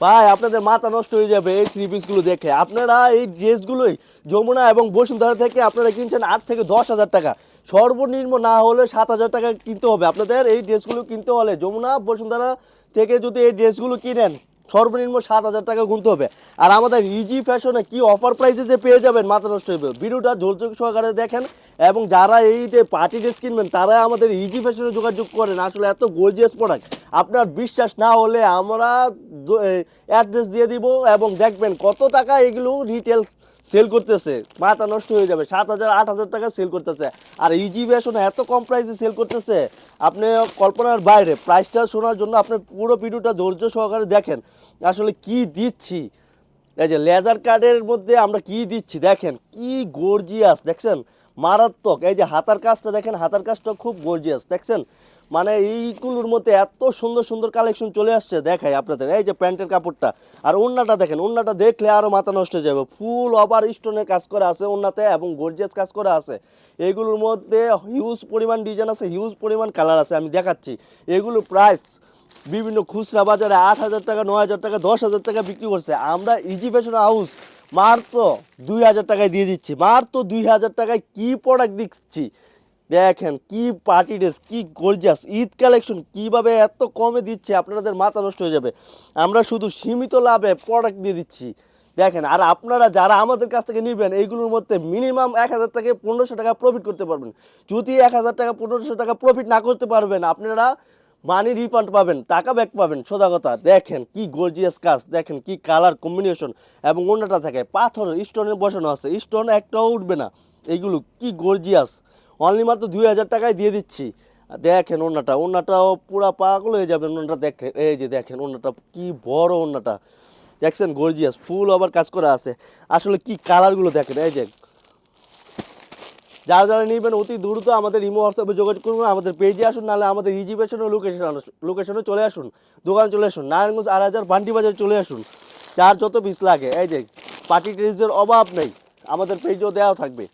ভাই আপনাদের মাথা নষ্ট হয়ে যাবে এই থ্রি পিসগুলো দেখে। আপনারা এই ড্রেসগুলোই যমুনা এবং বসুন্ধরা থেকে আপনারা কিনছেন 8 থেকে 10 হাজার টাকা, সর্বনিম্ন না হলে 7 হাজার টাকা কিনতে হবে আপনাদের। এই ড্রেসগুলো কিনতে হলে যমুনা বসুন্ধরা থেকে যদি এই ড্রেসগুলো কিনেন সর্বনিম্ন 7 হাজার টাকা গুনতে হবে। আর আমাদের ইজি ফ্যাশনে কি অফার প্রাইসে যে পেয়ে যাবেন, মাথা নষ্ট হয়ে যাবে। ভিডিওটা ধৈর্য সহকারে দেখেন, এবং যারা এই যে পার্টি ড্রেস কিনবেন তারা আমাদের ইজি ফ্যাশনে যোগাযোগ করেন। আসলে এত গর্জিয়াস প্রোডাক্ট, আপনার বিশ্বাস না হলে আমরা অ্যাড্রেস দিয়ে দিব এবং দেখবেন কত টাকা এগুলো রিটেল সেল করতেছে। মাথা নষ্ট হয়ে যাবে, 7 হাজার 8 হাজার টাকা সেল করতেছে। আর ইজি ফ্যাশন এত কম প্রাইসে সেল করতেছে, আপনি কল্পনার বাইরে। প্রাইসটা শোনার জন্য আপনি পুরো ভিডিওটা ধৈর্য সহকারে দেখেন আসলে কি দিচ্ছি। এই যে লেজার কার্ডের মধ্যে আমরা কি দিচ্ছি দেখেন, কি গর্জিয়াস দেখছেন, মারাত্মক। এই যে হাতার কাজটা দেখেন, হাতার কাজটা খুব গর্জিয়াস দেখছেন। মানে এইগুলোর মধ্যে এত সুন্দর সুন্দর কালেকশন চলে আসছে, দেখাই আপনাদের। এই যে প্যান্টের কাপড়টা আর ওড়নাটা দেখেন, ওড়নাটা দেখলে আরও মাথা নষ্ট হয়ে যাবে। ফুল ওভার স্টোনের কাজ করা আছে ওড়নাতে এবং গর্জিয়াস কাজ করা আছে। এগুলোর মধ্যে হিউজ পরিমাণ ডিজাইন আছে, হিউজ পরিমাণ কালার আছে, আমি দেখাচ্ছি। এগুলো প্রাইস বিভিন্ন খুচরা বাজারে 8 হাজার টাকা, 9 হাজার টাকা, 10 হাজার টাকা বিক্রি করছে। আমরা ইজি ফ্যাশন হাউস মাত্র 2 হাজার টাকায় দিয়ে দিচ্ছি। মাত্র 2 হাজার টাকায় কি প্রোডাক্ট দিচ্ছি দেখেন, কি পার্টি ড্রেস, কি গর্জিয়াস ঈদ কালেকশন কিভাবে এত কমে দিচ্ছে, আপনাদের মাথা নষ্ট হয়ে যাবে। আমরা শুধু সীমিত লাভে প্রোডাক্ট দিয়ে দিচ্ছি দেখেন। আর আপনারা যারা আমাদের কাছ থেকে নেবেন এইগুলোর মধ্যে মিনিমাম 1 হাজার থেকে 1500 টাকা প্রফিট করতে পারবেন। যদি 1 হাজার টাকা 1500 টাকা প্রফিট না করতে পারবেন, আপনারা মানি রিফান্ড পাবেন, টাকা ব্যাক পাবেন, সোজা কথা। দেখেন কি গর্জিয়াস কাজ, দেখেন কি কালার কম্বিনেশন, এবং অন্যটা থাকে পাথর স্টোনে বসানো আছে, স্টোন একটাও উঠবে না। এইগুলো কি গর্জিয়াস, অনলি মাত্র 2 হাজার টাকায় দিয়ে দিচ্ছি। দেখেন ওন্নাটা, ওন্নাটাও পুরা পাগল হয়ে যাবেন ওন্নাটা দেখলে। এই যে দেখেন ওন্নাটা কি বড়, ওন্নাটা দেখছেন গর্জিয়াস, ফুল আবার কাজ করা আছে। আসলে কি কালারগুলো দেখেন। এই যে যারা যারা নেবেন অতি দ্রুত আমাদের ইমো হোয়াটসঅ্যাপে যোগাযোগ করুন, আমাদের পেজে আসুন, নাহলে আমাদের ইজি ফ্যাশনের লোকেশনে চলে আসুন, দোকানে চলে আসুন, নারায়ণগঞ্জ 8 হাজার বান্টি বাজারে চলে আসুন। যার যত পিস লাগে, এই যে পার্টি ড্রেসের অভাব নেই, আমাদের পেজেও দেওয়া থাকবে।